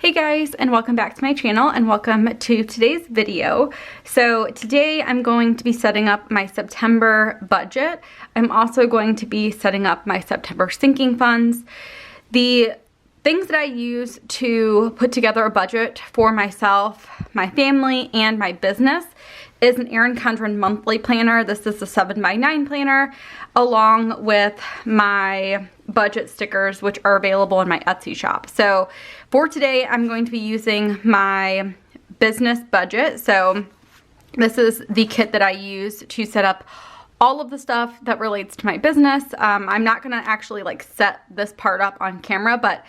Hey guys, and welcome back to my channel and welcome to today's video. So today I'm going to be setting up my September budget. I'm also going to be setting up my September sinking funds. The things that I use to put together a budget for myself, my family, and my business is an Erin Condren monthly planner. This is the 7x9 planner, along with my budget stickers, which are available in my Etsy shop. So for today, I'm going to be using my business budget. So this is the kit that I use to set up all of the stuff that relates to my business. I'm not gonna actually like set this part up on camera, but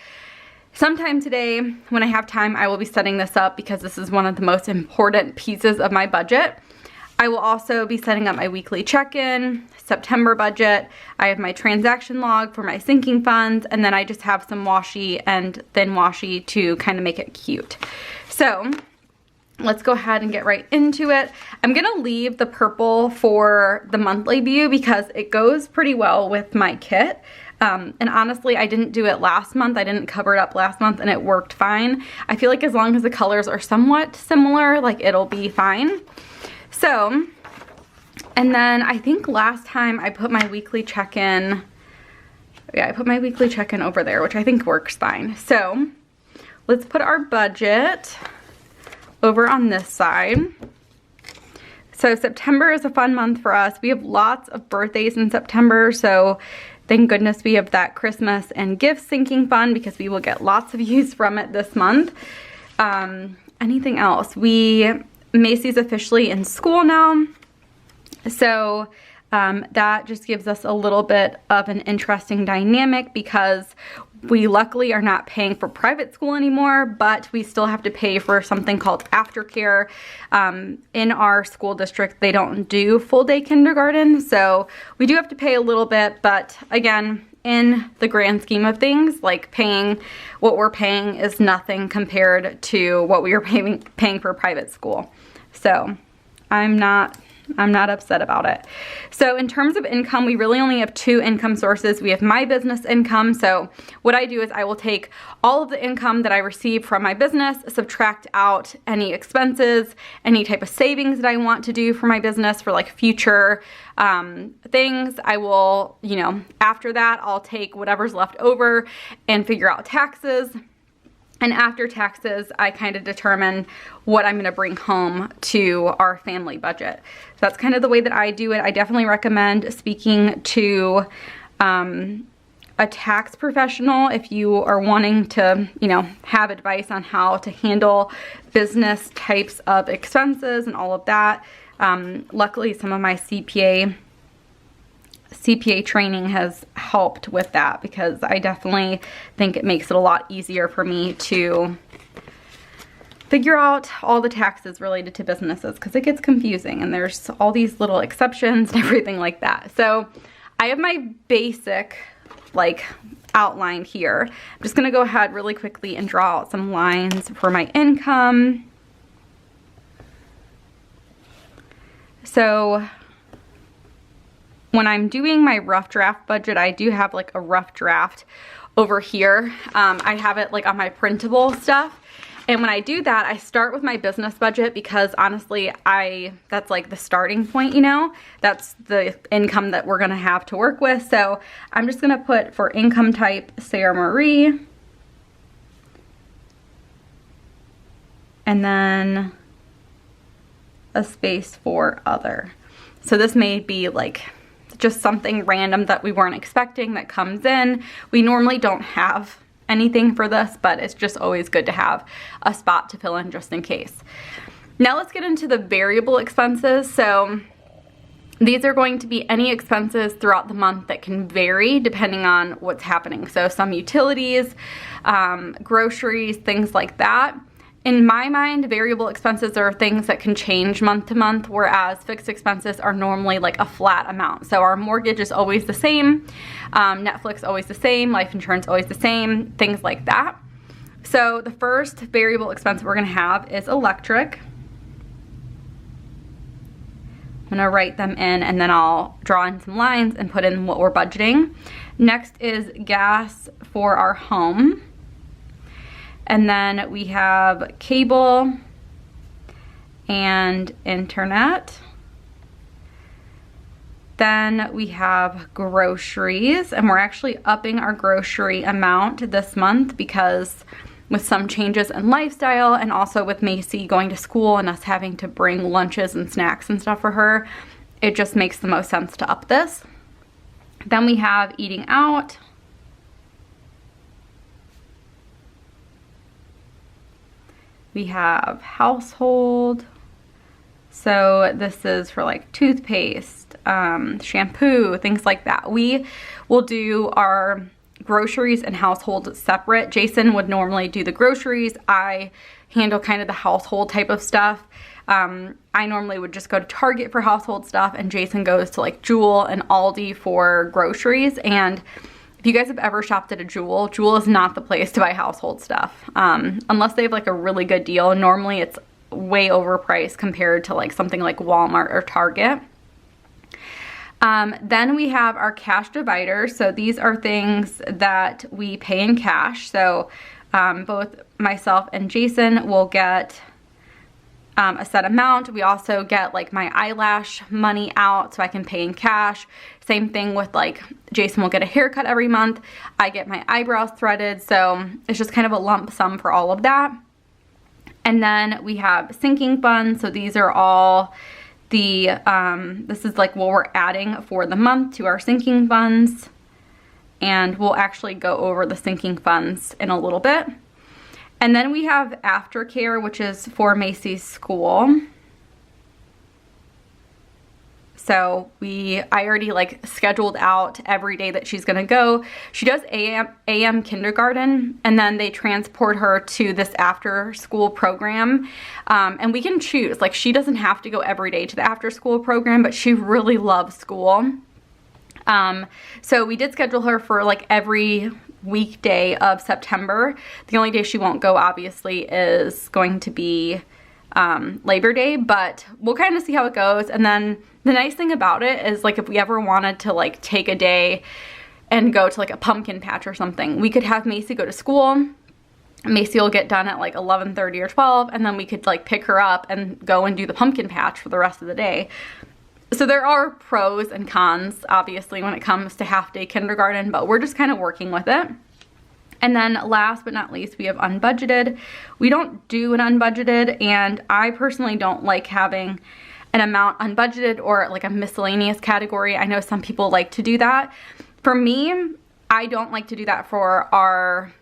sometime today when I have time, I will be setting this up because this is one of the most important pieces of my budget. I will also be setting up my weekly check-in, September budget. I have my transaction log for my sinking funds, and then I just have some washi and thin washi to kind of make it cute. So let's go ahead and get right into it. I'm gonna leave the purple for the monthly view because it goes pretty well with my kit. And honestly, I didn't do it last month. I didn't cover it up last month and it worked fine. I feel like as long as the colors are somewhat similar, like it'll be fine. So, and then I think last time I put my weekly check-in, yeah, I put my weekly check-in over there, which I think works fine. So let's put our budget over on this side. So September is a fun month for us. We have lots of birthdays in September, so thank goodness we have that Christmas and gift sinking fund because we will get lots of use from it this month. Anything else? Macy's officially in school now, so that just gives us a little bit of an interesting dynamic because we luckily are not paying for private school anymore, but we still have to pay for something called aftercare. In our school district, they don't do full day kindergarten, so we do have to pay a little bit, but again, in the grand scheme of things, like what we're paying is nothing compared to what we are paying for private school. So I'm not upset about it. So in terms of income, we really only have two income sources. We have my business income. So what I do is I will take all of the income that I receive from my business, subtract out any expenses, any type of savings that I want to do for my business for like future things. I will, after that, I'll take whatever's left over and figure out taxes. And after taxes, I kind of determine what I'm gonna bring home to our family budget. So that's kind of the way that I do it. I definitely recommend speaking to a tax professional if you are wanting to, have advice on how to handle business types of expenses and all of that. Luckily, some of my CPA training has helped with that because I definitely think it makes it a lot easier for me to figure out all the taxes related to businesses because it gets confusing and there's all these little exceptions and everything like that. So I have my basic outline here. I'm just gonna go ahead really quickly and draw out some lines for my income. So when I'm doing my rough draft budget, I do have like a rough draft over here. I have it like on my printable stuff. And when I do that, I start with my business budget because honestly, that's like the starting point, that's the income that we're gonna have to work with. So I'm just gonna put for income type, Sarah Marie. And then a space for other. So this may be like just something random that we weren't expecting that comes in. We normally don't have anything for this, but it's just always good to have a spot to fill in just in case. Now let's get into the variable expenses. So these are going to be any expenses throughout the month that can vary depending on what's happening. So some utilities, groceries, things like that. In my mind, variable expenses are things that can change month to month, whereas fixed expenses are normally like a flat amount. So our mortgage is always the same, Netflix always the same, life insurance always the same, things like that. So the first variable expense we're gonna have is electric. I'm gonna write them in and then I'll draw in some lines and put in what we're budgeting. Next is gas for our home. And then we have cable and internet. Then we have groceries, and we're actually upping our grocery amount this month because with some changes in lifestyle and also with Macy going to school and us having to bring lunches and snacks and stuff for her, it just makes the most sense to up this. Then we have eating out. We have household. So this is for like toothpaste, shampoo, things like that. We will do our groceries and household separate. Jason would normally do the groceries. I handle kind of the household type of stuff. I normally would just go to Target for household stuff, and Jason goes to like Jewel and Aldi for groceries. And if you guys have ever shopped at a Jewel, Jewel is not the place to buy household stuff. Unless they have like a really good deal. Normally it's way overpriced compared to like something like Walmart or Target. Then we have our cash dividers. So these are things that we pay in cash. So both myself and Jason will get a set amount. We also get like my eyelash money out so I can pay in cash. Same thing with like Jason will get a haircut every month. I get my eyebrows threaded. So it's just kind of a lump sum for all of that. And then we have sinking funds. So these are all the, this is like what we're adding for the month to our sinking funds. And we'll actually go over the sinking funds in a little bit. And then we have aftercare, which is for Macy's school. So I already like scheduled out every day that she's gonna go. She does AM kindergarten, and then they transport her to this after school program. And we can choose, like she doesn't have to go every day to the after school program, but she really loves school. So we did schedule her for like every weekday of September. The only day she won't go obviously is going to be Labor Day, but we'll kind of see how it goes. And then the nice thing about it is like if we ever wanted to like take a day and go to like a pumpkin patch or something, we could have Macy go to school. Macy will get done at like 11:30 or 12, and then we could like pick her up and go and do the pumpkin patch for the rest of the day. So there are pros and cons, obviously, when it comes to half-day kindergarten, but we're just kind of working with it. And then last but not least, we have unbudgeted. We don't do an unbudgeted, and I personally don't like having an amount unbudgeted or like a miscellaneous category. I know some people like to do that. For me, I don't like to do that for our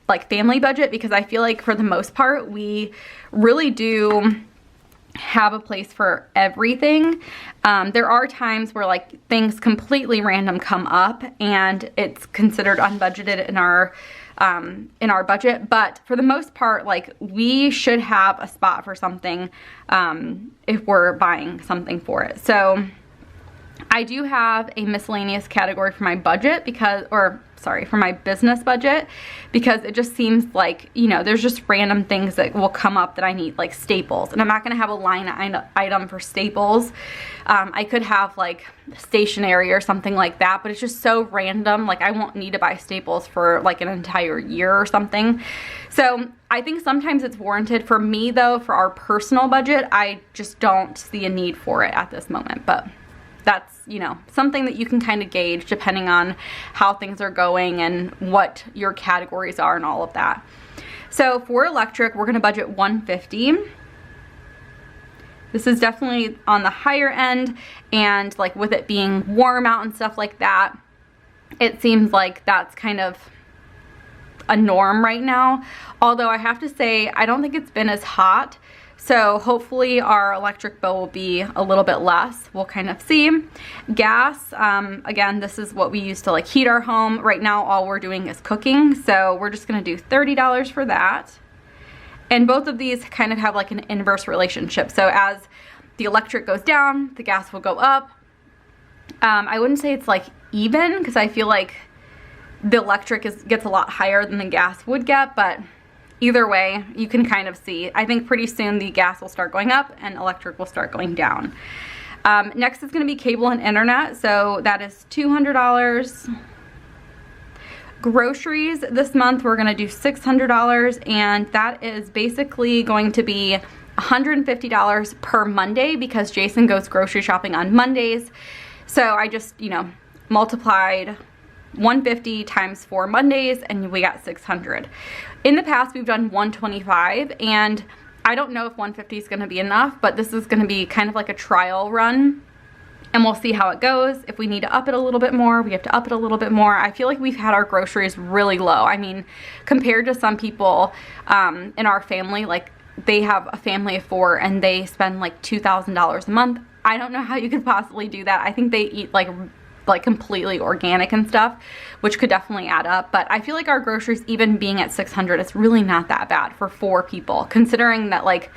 like family budget because I feel like for the most part, we really do have a place for everything. There are times where like things completely random come up and it's considered unbudgeted in our budget, but for the most part, like we should have a spot for something if we're buying something for it. So I do have a miscellaneous category for my budget for my business budget, because it just seems like, you know, there's just random things that will come up that I need, like staples, and I'm not gonna have a line item for staples. I could have like stationery or something like that, but it's just so random. Like I won't need to buy staples for like an entire year or something. So I think sometimes it's warranted. For me though, for our personal budget, I just don't see a need for it at this moment, but that's, you know, something that you can kind of gauge depending on how things are going and what your categories are and all of that. So for electric, we're going to budget $150. This is definitely on the higher end, and like with it being warm out and stuff like that, it seems like that's kind of a norm right now. Although I have to say, I don't think it's been as hot. So hopefully our electric bill will be a little bit less. We'll kind of see. Gas, again, this is what we use to like heat our home. Right now, all we're doing is cooking. So we're just gonna do $30 for that. And both of these kind of have like an inverse relationship. So as the electric goes down, the gas will go up. I wouldn't say it's like even, because I feel like the electric gets a lot higher than the gas would get, but either way, you can kind of see. I think pretty soon the gas will start going up and electric will start going down. Next is going to be cable and internet. So that is $200. Groceries this month, we're gonna do $600, and that is basically going to be $150 per Monday because Jason goes grocery shopping on Mondays. So I just, you know, multiplied 150 times 4 Mondays and we got 600. In the past, we've done 125, and I don't know if 150 is gonna be enough, but this is gonna be kind of like a trial run. And we'll see how it goes. If we need to up it a little bit more, we have to up it a little bit more. I feel like we've had our groceries really low. I mean, compared to some people in our family, like they have a family of 4 and they spend like $2,000 a month. I don't know how you could possibly do that. I think they eat like completely organic and stuff, which could definitely add up. But I feel like our groceries, even being at 600, it's really not that bad for 4 people, considering that, like,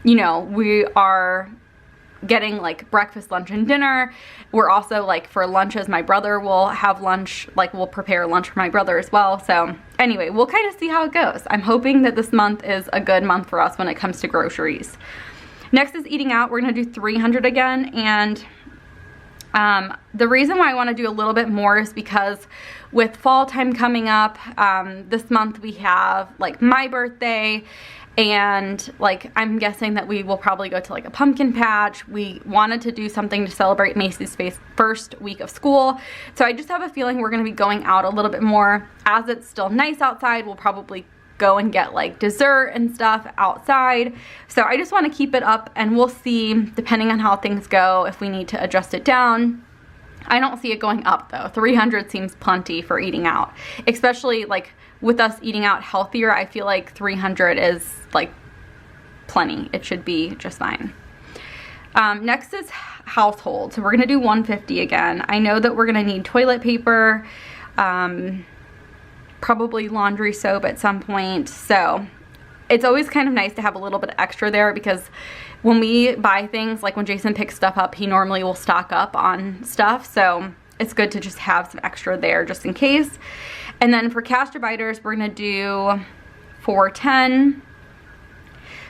you know, we are getting like breakfast, lunch, and dinner. We're also, like, for lunches, my brother will have lunch, like we'll prepare lunch for my brother as well. So anyway, we'll kind of see how it goes. I'm hoping that this month is a good month for us when it comes to groceries. Next is eating out. We're gonna do 300 again, and the reason why I want to do a little bit more is because with fall time coming up, this month we have like my birthday, and like I'm guessing that we will probably go to like a pumpkin patch. We wanted to do something to celebrate Macy's first week of school, so I just have a feeling we're going to be going out a little bit more. As it's still nice outside, we'll probably go and get like dessert and stuff outside. So I just want to keep it up, and we'll see, depending on how things go, if we need to adjust it down. I don't see it going up though. 300 seems plenty for eating out, especially like with us eating out healthier. I feel like 300 is like plenty. It should be just fine. Next is household. So we're gonna do 150 again. I know that we're gonna need toilet paper, probably laundry soap at some point. So it's always kind of nice to have a little bit extra there, because when we buy things, like when Jason picks stuff up, he normally will stock up on stuff. So it's good to just have some extra there just in case. And then for cash dividers, we're gonna do 410.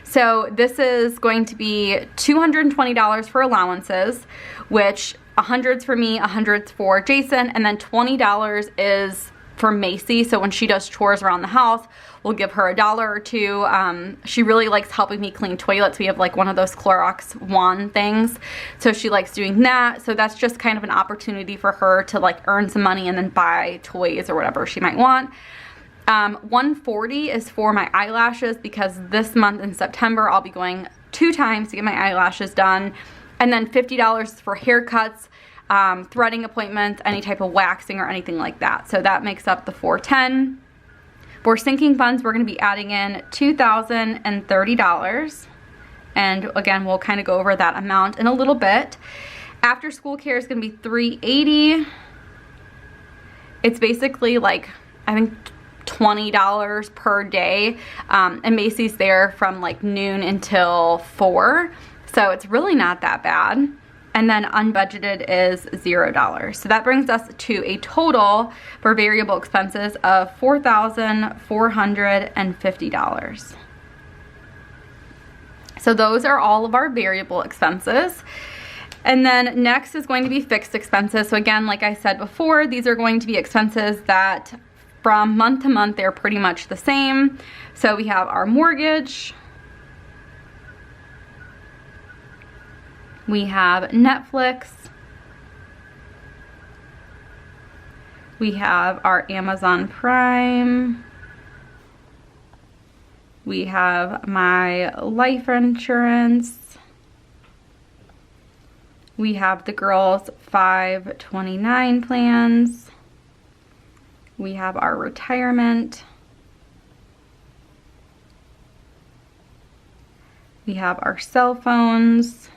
So this is going to be $220 for allowances, which 100's for me, 100's for Jason, and then $20 is for Macy. So when she does chores around the house, we'll give her $1 or $2. She really likes helping me clean toilets. We have like one of those Clorox wand things, so she likes doing that. So that's just kind of an opportunity for her to like earn some money and then buy toys or whatever she might want. 140 is for my eyelashes, because this month in September I'll be going 2 times to get my eyelashes done. And then $50 for haircuts, threading appointments, any type of waxing or anything like that. So that makes up the 410. For sinking funds, we're going to be adding in $2,030. And again, we'll kind of go over that amount in a little bit. After school care is going to be $380. It's basically like, I think, $20 per day. And Macy's there from like noon until 4. So it's really not that bad. And then unbudgeted is $0. So that brings us to a total for variable expenses of $4,450. So those are all of our variable expenses. And then next is going to be fixed expenses. So again, like I said before, these are going to be expenses that from month to month, they're pretty much the same. So we have our mortgage, we have Netflix, we have our Amazon Prime, we have my life insurance, we have the girls' 529 plans, we have our retirement, we have our cell phones,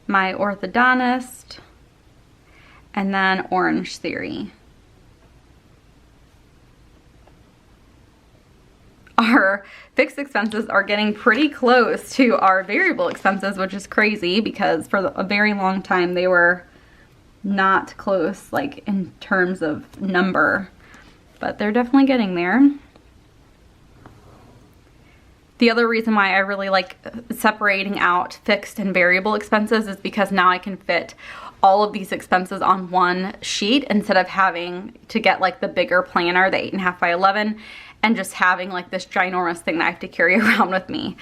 my orthodontist, and then Orange Theory. Our fixed expenses are getting pretty close to our variable expenses, which is crazy because for a very long time they were not close, like in terms of number, but they're definitely getting there. The other reason why I really like separating out fixed and variable expenses is because now I can fit all of these expenses on one sheet instead of having to get like the bigger planner, the 8.5 by 11, and just having like this ginormous thing that I have to carry around with me.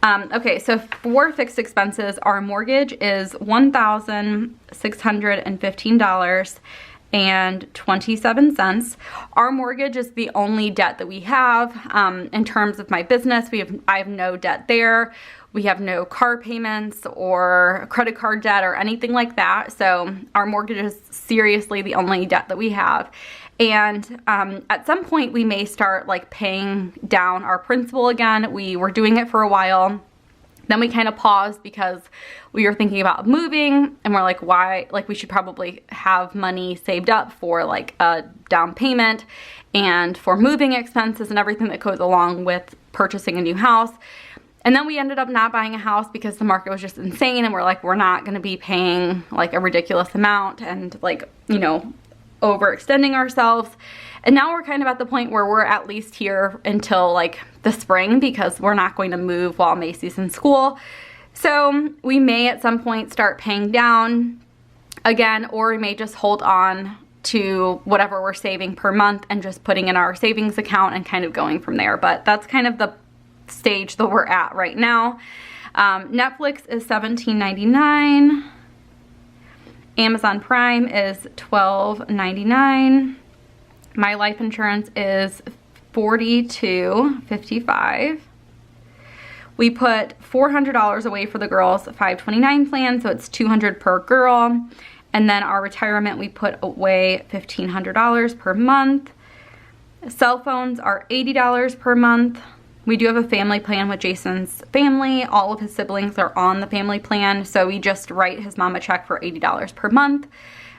Okay, so for fixed expenses, our mortgage is $1,615.27. Our mortgage is the only debt that we have. In terms of my business, I have no debt there. We have no car payments or credit card debt or anything like that. So our mortgage is seriously the only debt that we have. And at some point we may start like paying down our principal again. We were doing it for a while. Then we kind of paused because we were thinking about moving, and we're like, why? Like, we should probably have money saved up for like a down payment and for moving expenses and everything that goes along with purchasing a new house. And then we ended up not buying a house because the market was just insane, and we're like, we're not going to be paying like a ridiculous amount and like, you know, overextending ourselves. And now we're kind of at the point where we're at least here until like the spring, because we're not going to move while Macy's in school. So we may at some point start paying down again, or we may just hold on to whatever we're saving per month and just putting in our savings account and kind of going from there. But that's kind of the stage that we're at right now. Netflix is $17.99. Amazon Prime is $12.99. My life insurance is $42.55. We put $400 away for the girls' 529 plan, so it's $200 per girl. And then our retirement, we put away $1,500 per month. Cell phones are $80 per month. We do have a family plan with Jason's family. All of his siblings are on the family plan, so we just write his mom a check for $80 per month.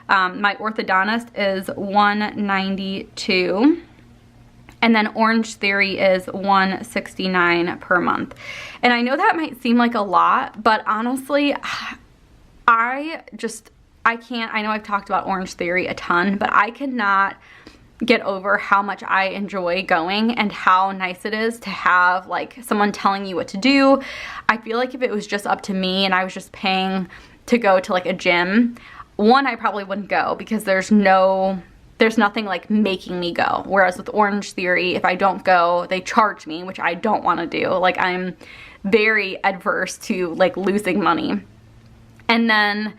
My orthodontist is $192. And then Orange Theory is $169 per month. And I know that might seem like a lot, but honestly, I can't. I know I've talked about Orange Theory a ton, but I cannot get over how much I enjoy going and how nice it is to have like someone telling you what to do. I feel like if it was just up to me and I was just paying to go to like a gym, one, I probably wouldn't go because there's nothing like making me go. Whereas with Orange Theory, if I don't go, they charge me, which I don't want to do. Like, I'm very adverse to like losing money. And then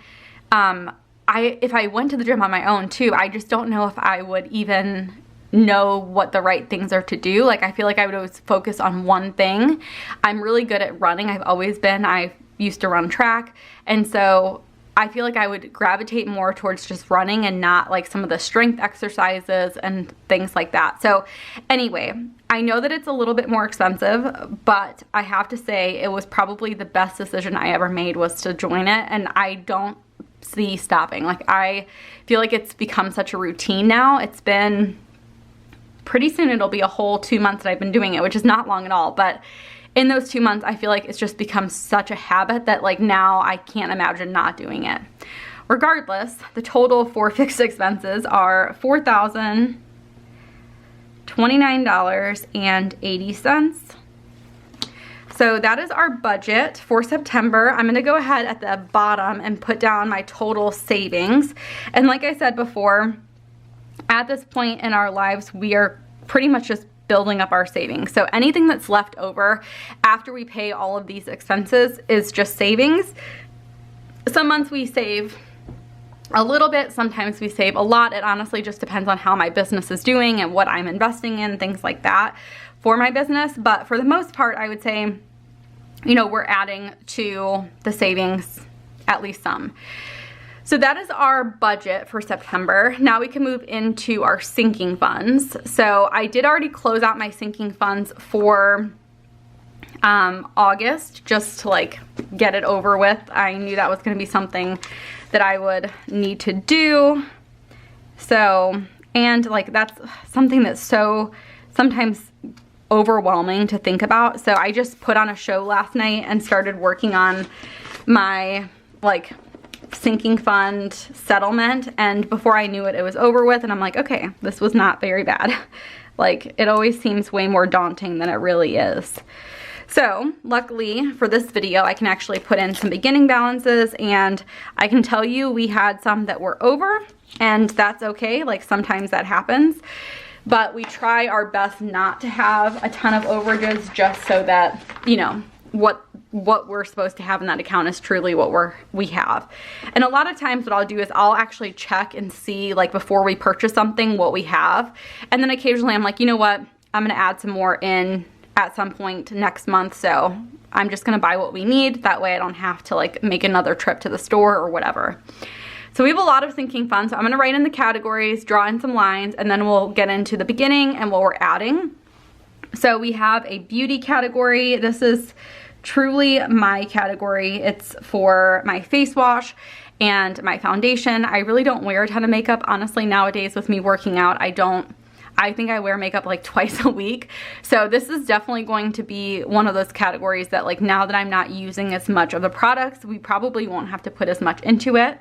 if I went to the gym on my own too, I just don't know if I would even know what the right things are to do. Like, I feel like I would always focus on one thing. I'm really good at running. I've always been. I used to run track. And so I feel like I would gravitate more towards just running and not like some of the strength exercises and things like that. So anyway, I know that it's a little bit more expensive, but I have to say it was probably the best decision I ever made was to join it, and I don't see stopping. Like, I feel like it's become such a routine now. It's been pretty soon, it'll be a whole 2 months that I've been doing it, which is not long at all, but in those 2 months, I feel like it's just become such a habit that like now I can't imagine not doing it. Regardless, the total for fixed expenses are $4,029.80. So that is our budget for September. I'm gonna go ahead at the bottom and put down my total savings. And like I said before, at this point in our lives, we are pretty much just building up our savings. So anything that's left over after we pay all of these expenses is just savings. Some months we save a little bit, sometimes we save a lot. It honestly just depends on how my business is doing and what I'm investing in, things like that for my business. But for the most part, I would say, you know, we're adding to the savings at least some. So that is our budget for September. Now we can move into our sinking funds. So I did already close out my sinking funds for August, just to like get it over with. I knew that was going to be something that I would need to do. So, and like that's something that's so sometimes overwhelming to think about. So I just put on a show last night and started working on my like sinking fund settlement, and before I knew it, it was over with, and I'm like, okay, this was not very bad. Like, it always seems way more daunting than it really is. So luckily for this video, I can actually put in some beginning balances, and I can tell you we had some that were over, and that's okay. Like, sometimes that happens, but we try our best not to have a ton of overages, just so that, you know, what we're supposed to have in that account is truly what we have. And a lot of times what I'll do is I'll actually check and see, like, before we purchase something, what we have. And then occasionally I'm like, you know what, I'm gonna add some more in at some point next month, so I'm just gonna buy what we need. That way I don't have to, like, make another trip to the store or whatever. So we have a lot of sinking funds. So I'm gonna write in the categories, draw in some lines, and then we'll get into the beginning and what we're adding. So we have a beauty category. This is truly my category. It's for my face wash and my foundation. I really don't wear a ton of makeup, honestly. Nowadays with me working out, I think I wear makeup like twice a week. So this is definitely going to be one of those categories that, like, now that I'm not using as much of the products, we probably won't have to put as much into it.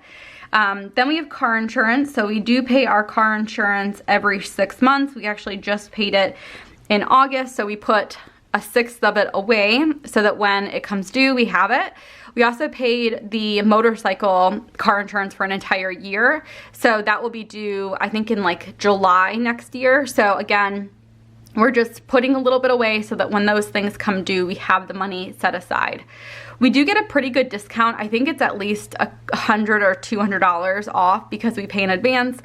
Then we have car insurance. So we do pay our car insurance every 6 months. We actually just paid it in August, so we put a sixth of it away so that when it comes due, we have it. We also paid the motorcycle car insurance for an entire year. So that will be due, I think, in like July next year. So again, we're just putting a little bit away so that when those things come due, we have the money set aside. We do get a pretty good discount. I think it's at least $100 or $200 off because we pay in advance.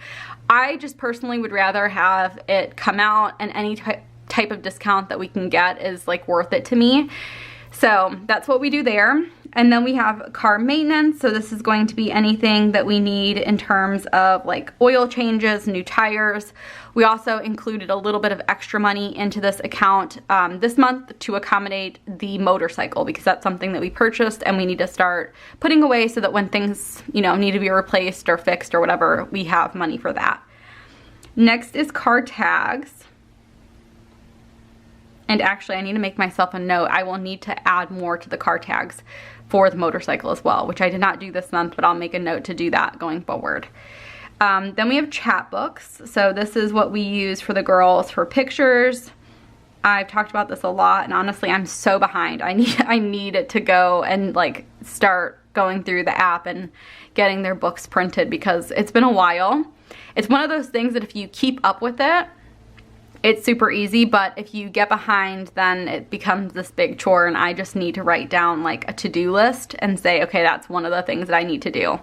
I just personally would rather have it come out, and any type of discount that we can get is, like, worth it to me. So that's what we do there. And then we have car maintenance. So this is going to be anything that we need in terms of, like, oil changes, new tires. We also included a little bit of extra money into this account this month to accommodate the motorcycle, because that's something that we purchased and we need to start putting away so that when things, you know, need to be replaced or fixed or whatever, we have money for that. Next is car tags. And actually, I need to make myself a note. I will need to add more to the car tags for the motorcycle as well, which I did not do this month, but I'll make a note to do that going forward. Then we have chapbooks. So this is what we use for the girls for pictures. I've talked about this a lot, and honestly, I'm so behind. I need it to go and, like, start going through the app and getting their books printed, because it's been a while. It's one of those things that if you keep up with it, it's super easy, but if you get behind, then it becomes this big chore, and I just need to write down, like, a to-do list and say, okay, that's one of the things that I need to do.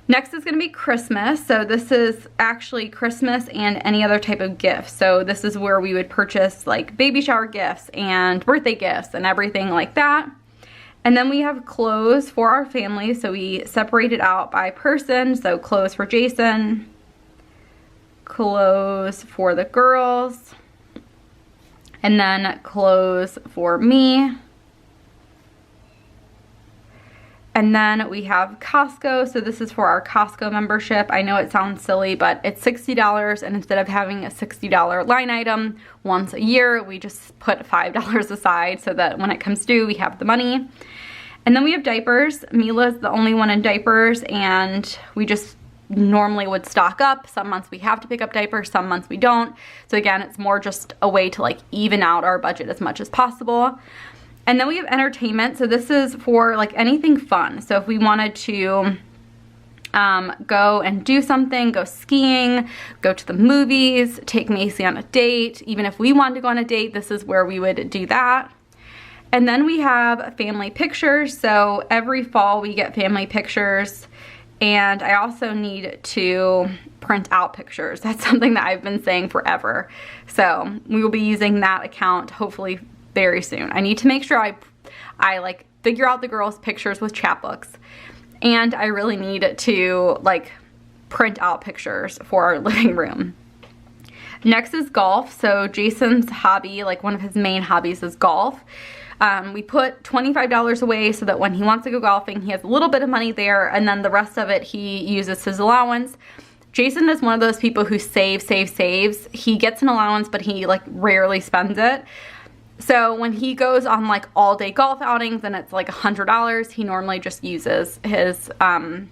Next is gonna be Christmas. So this is actually Christmas and any other type of gift. So this is where we would purchase, like, baby shower gifts and birthday gifts and everything like that. And then we have clothes for our family. So we separate it out by person. So clothes for Jason, clothes for the girls, and then clothes for me. And then we have Costco. So this is for our Costco membership. I know it sounds silly, but it's $60, and instead of having a $60 line item once a year, we just put $5 aside so that when it comes due, we have the money. And then we have diapers. Mila's the only one in diapers, and we just normally would stock up. Some months we have to pick up diapers, some months we don't. So again, it's more just a way to, like, even out our budget as much as possible. And then we have entertainment. So this is for, like, anything fun. So if we wanted to go and do something, go skiing, go to the movies, take Macy on a date, even if we wanted to go on a date, this is where we would do that. And then we have family pictures. So every fall we get family pictures. And I also need to print out pictures. That's something that I've been saying forever. So we will be using that account hopefully very soon. I need to make sure I like figure out the girls' pictures with chapbooks. And I really need to, like, print out pictures for our living room. Next is golf. So Jason's hobby, like, one of his main hobbies is golf. We put $25 away so that when he wants to go golfing, he has a little bit of money there, and then the rest of it he uses his allowance. Jason is one of those people who saves. He gets an allowance, but he, like, rarely spends it. So when he goes on, like, all-day golf outings and it's like $100, he normally just uses his own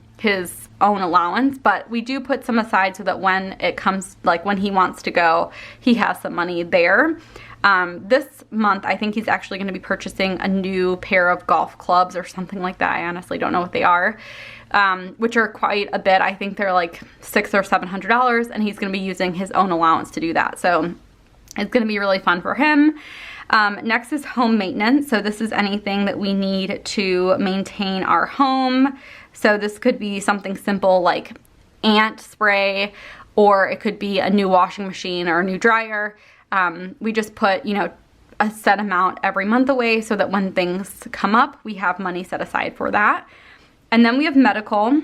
allowance. But we do put some aside so that when it comes, like, when he wants to go, he has some money there. This month, I think he's actually going to be purchasing a new pair of golf clubs or something like that. I honestly don't know what they are, which are quite a bit. I think they're like $600 or $700, and he's going to be using his own allowance to do that. So it's going to be really fun for him. Next is home maintenance. So this is anything that we need to maintain our home. So this could be something simple like ant spray, or it could be a new washing machine or a new dryer. We just put, you know, a set amount every month away so that when things come up, we have money set aside for that. And then we have medical.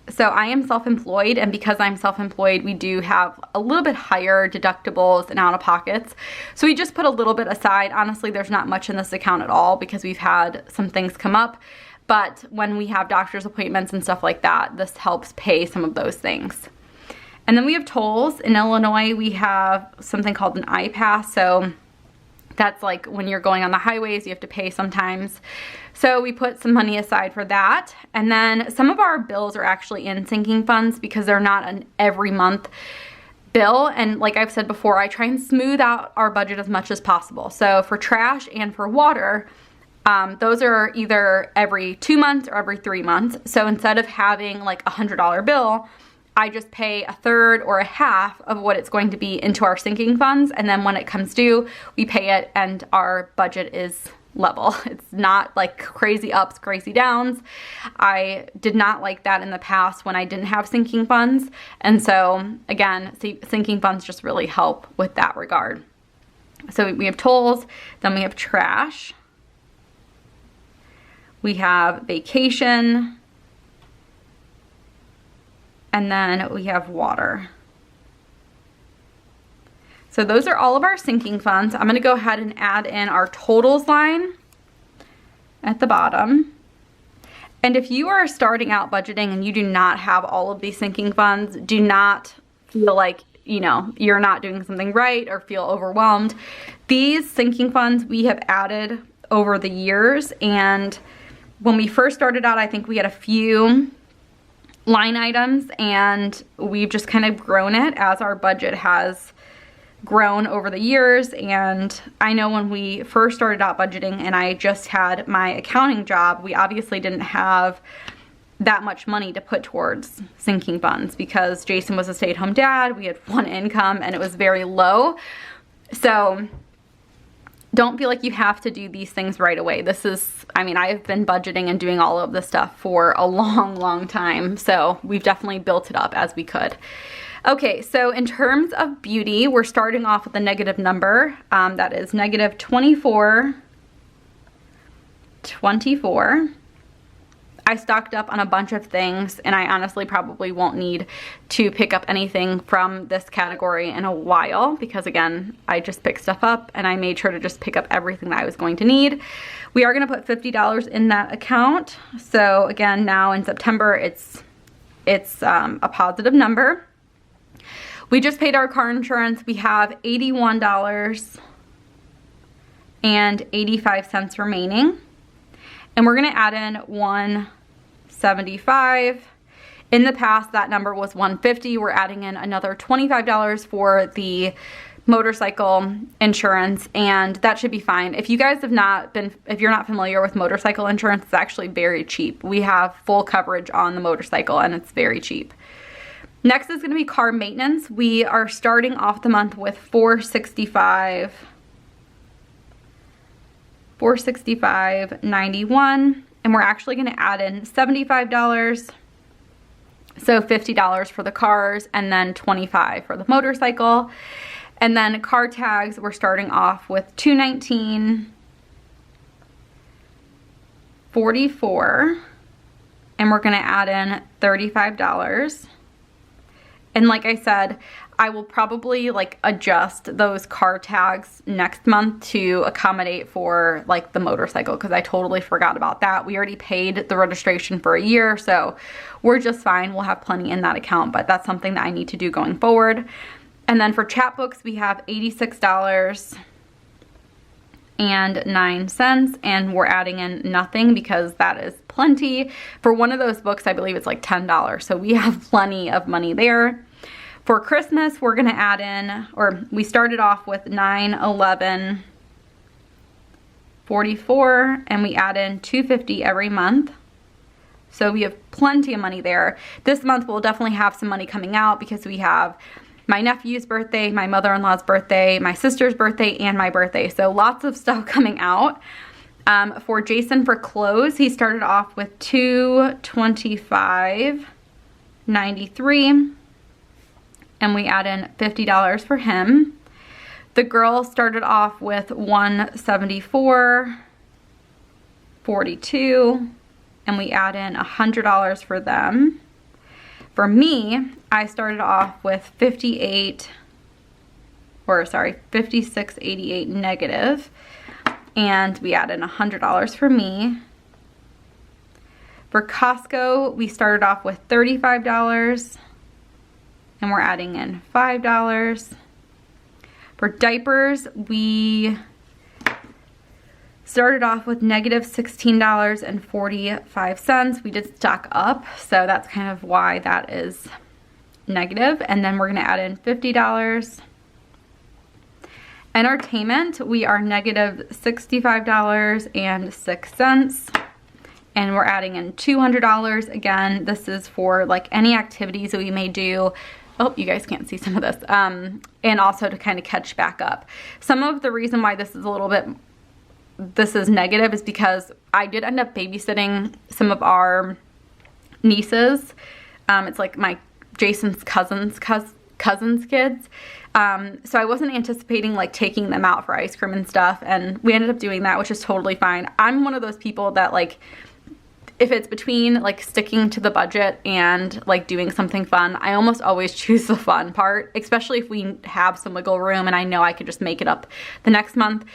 So I am self-employed, and because I'm self-employed, we do have a little bit higher deductibles and out-of-pockets. So we just put a little bit aside. Honestly, there's not much in this account at all because we've had some things come up. But when we have doctor's appointments and stuff like that, this helps pay some of those things. And then we have tolls. In Illinois, we have something called an I-Pass. So that's like when you're going on the highways, you have to pay sometimes. So we put some money aside for that. And then some of our bills are actually in sinking funds because they're not an every month bill. And like I've said before, I try and smooth out our budget as much as possible. So for trash and for water, those are either every 2 months or every 3 months. So instead of having like a $100 bill, I just pay a third or a half of what it's going to be into our sinking funds. And then when it comes due, we pay it and our budget is level. It's not like crazy ups, crazy downs. I did not like that in the past when I didn't have sinking funds. And so again, sinking funds just really help with that regard. So we have tolls, then we have trash. We have vacation. And then we have water. So those are all of our sinking funds. I'm going to go ahead and add in our totals line at the bottom. And if you are starting out budgeting and you do not have all of these sinking funds, do not feel like, you know, you're not doing something right or feel overwhelmed. These sinking funds we have added over the years. And when we first started out, I think we had a few line items, and we've just kind of grown it as our budget has grown over the years. And I know when we first started out budgeting and I just had my accounting job, we obviously didn't have that much money to put towards sinking funds because Jason was a stay-at-home dad. We had one income and it was very low. So don't feel like you have to do these things right away. This is, I mean, I've been budgeting and doing all of this stuff for a long, long time. So we've definitely built it up as we could. Okay, so in terms of beauty, we're starting off with a negative number. That is negative 24. I stocked up on a bunch of things, and I honestly probably won't need to pick up anything from this category in a while because, again, I just picked stuff up and I made sure to just pick up everything that I was going to need. We are going to put $50 in that account. So again, now in September, it's a positive number. We just paid our car insurance. We have $81.85 remaining. And we're gonna add in $175. In the past, that number was $150. We're adding in another $25 for the motorcycle insurance, and that should be fine. If you guys have not been, if you're not familiar with motorcycle insurance, it's actually very cheap. We have full coverage on the motorcycle and it's very cheap. Next is gonna be car maintenance. We are starting off the month with $465.91, and we're actually going to add in $75, so $50 for the cars and then $25 for the motorcycle. And then car tags, we're starting off with $219.44, and we're going to add in $35. And like I said, I will probably like adjust those car tags next month to accommodate for like the motorcycle because I totally forgot about that. We already paid the registration for a year, so we're just fine. We'll have plenty in that account, but that's something that I need to do going forward. And then for chapbooks, we have $86.09, and we're adding in nothing because that is plenty. For one of those books, I believe it's like $10, so we have plenty of money there. For Christmas, we're gonna add in, or we started off with 9, 11, 44, and we add in $2.50 every month. So we have plenty of money there. This month we'll definitely have some money coming out because we have my nephew's birthday, my mother-in-law's birthday, my sister's birthday, and my birthday. So lots of stuff coming out. For Jason, for clothes, he started off with $225.93, and we add in $50 for him. The girls started off with $174.42, and we add in $100 for them. For me, I started off with $56.88 negative, and we add in $100 for me. For Costco, we started off with $35, and we're adding in $5. For diapers, we started off with negative $16.45. We did stock up, so that's kind of why that is negative. And then we're gonna add in $50. Entertainment, we are negative $65.06. And we're adding in $200. Again, this is for like any activities that we may do. Oh, you guys can't see some of this. And also to kind of catch back up. Some of the reason why this is a little bit, this is negative is because I did end up babysitting some of our nieces. It's like my Jason's cousin's kids. So I wasn't anticipating like taking them out for ice cream and stuff, and we ended up doing that, which is totally fine. I'm one of those people that like, if it's between like sticking to the budget and like doing something fun, I almost always choose the fun part, especially if we have some wiggle room and I know I could just make it up the next month.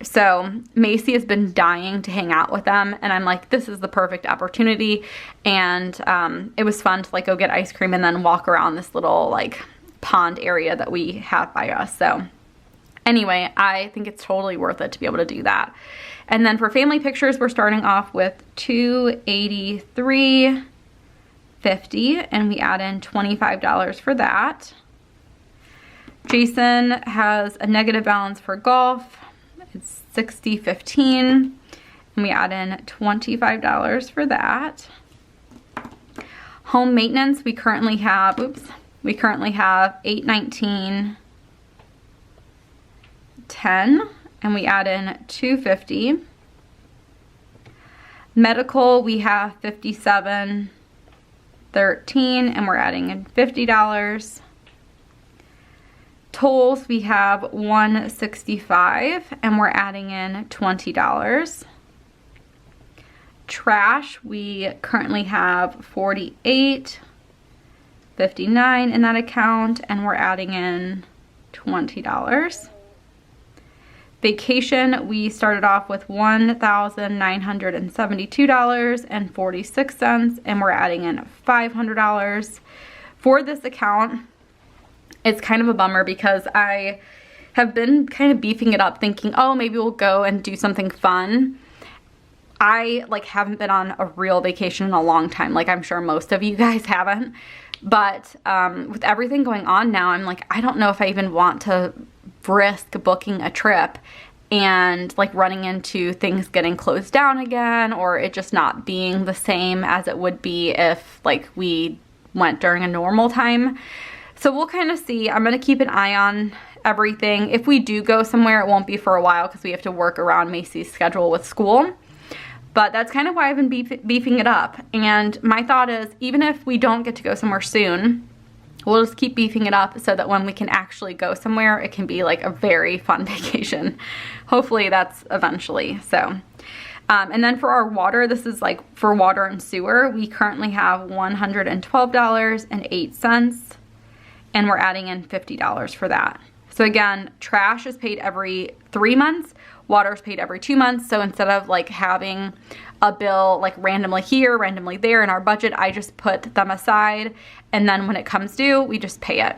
So Macy has been dying to hang out with them, and I'm like, this is the perfect opportunity. And it was fun to like go get ice cream and then walk around this little like pond area that we have by us. So anyway, I think it's totally worth it to be able to do that. And then for family pictures, we're starting off with $283.50, and we add in $25 for that. Jason has a negative balance for golf. It's $60.15, and we add in $25 for that. Home maintenance, we currently have $819.10. and we add in $250. Medical, we have $57.13, and we're adding in $50. Tolls, we have $165, and we're adding in $20. Trash, we currently have $48.59 in that account, and we're adding in $20. Vacation, we started off with $1,972.46, and we're adding in $500. For this account, it's kind of a bummer because I have been kind of beefing it up thinking, oh, maybe we'll go and do something fun. I like haven't been on a real vacation in a long time. Like I'm sure most of you guys haven't. But with everything going on now, I'm like, I don't know if I even want to risk booking a trip and like running into things getting closed down again, or it just not being the same as it would be if like we went during a normal time. So we'll kind of see. I'm going to keep an eye on everything. If we do go somewhere, it won't be for a while because we have to work around Macy's schedule with school. But that's kind of why I've been beefing it up. And my thought is, even if we don't get to go somewhere soon, we'll just keep beefing it up so that when we can actually go somewhere, it can be like a very fun vacation. Hopefully that's eventually. So, and then for our water, this is like for water and sewer, we currently have $112.08, and we're adding in $50 for that. So again, trash is paid every 3 months. Water is paid every 2 months. So instead of like having a bill like randomly here, randomly there in our budget, I just put them aside. And then when it comes due, we just pay it.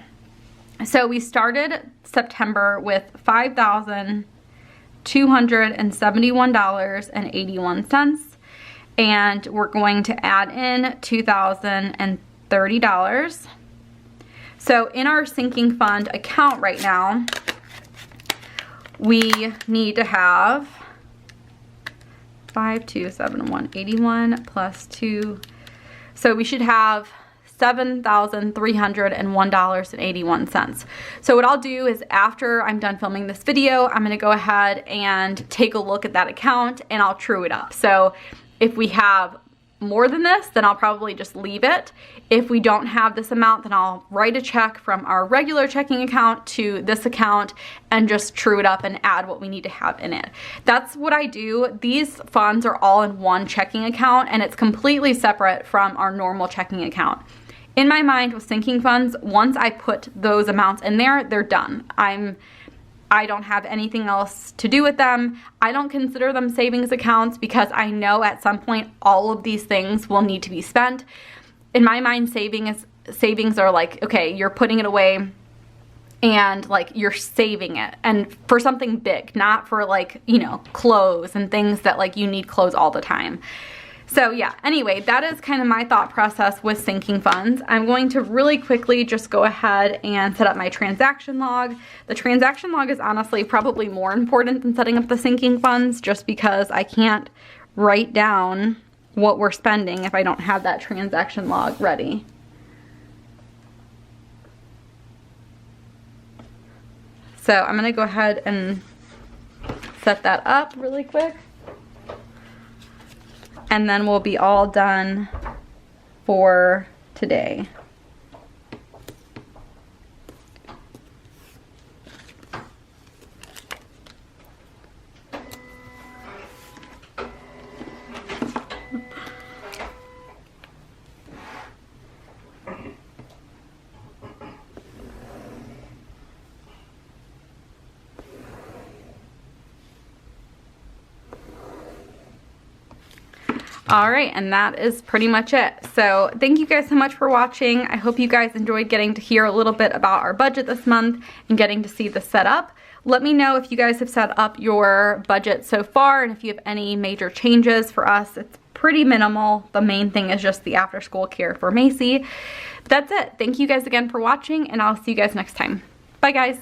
So we started September with $5,271.81. And we're going to add in $2,030. So in our sinking fund account right now, we need to have 5,271.81 plus 2. So we should have $7,301.81. So what I'll do is after I'm done filming this video, I'm gonna go ahead and take a look at that account and I'll true it up. So if we have more than this, then I'll probably just leave it. If we don't have this amount, then I'll write a check from our regular checking account to this account and just true it up and add what we need to have in it. That's what I do. These funds are all in one checking account and it's completely separate from our normal checking account. In my mind with sinking funds, once I put those amounts in there, they're done. I don't have anything else to do with them. I don't consider them savings accounts because I know at some point all of these things will need to be spent. In my mind, savings are like, okay, you're putting it away and like you're saving it, and for something big, not for like, you know, clothes and things that like you need clothes all the time. So yeah, anyway, that is kind of my thought process with sinking funds. I'm going to really quickly just go ahead and set up my transaction log. The transaction log is honestly probably more important than setting up the sinking funds, just because I can't write down what we're spending if I don't have that transaction log ready. So I'm gonna go ahead and set that up really quick. And then we'll be all done for today. All right, and that is pretty much it. So thank you guys so much for watching. I hope you guys enjoyed getting to hear a little bit about our budget this month and getting to see the setup. Let me know if you guys have set up your budget so far and if you have any major changes. For us, it's pretty minimal. The main thing is just the after school care for Macy. But that's it. Thank you guys again for watching, and I'll see you guys next time. Bye guys.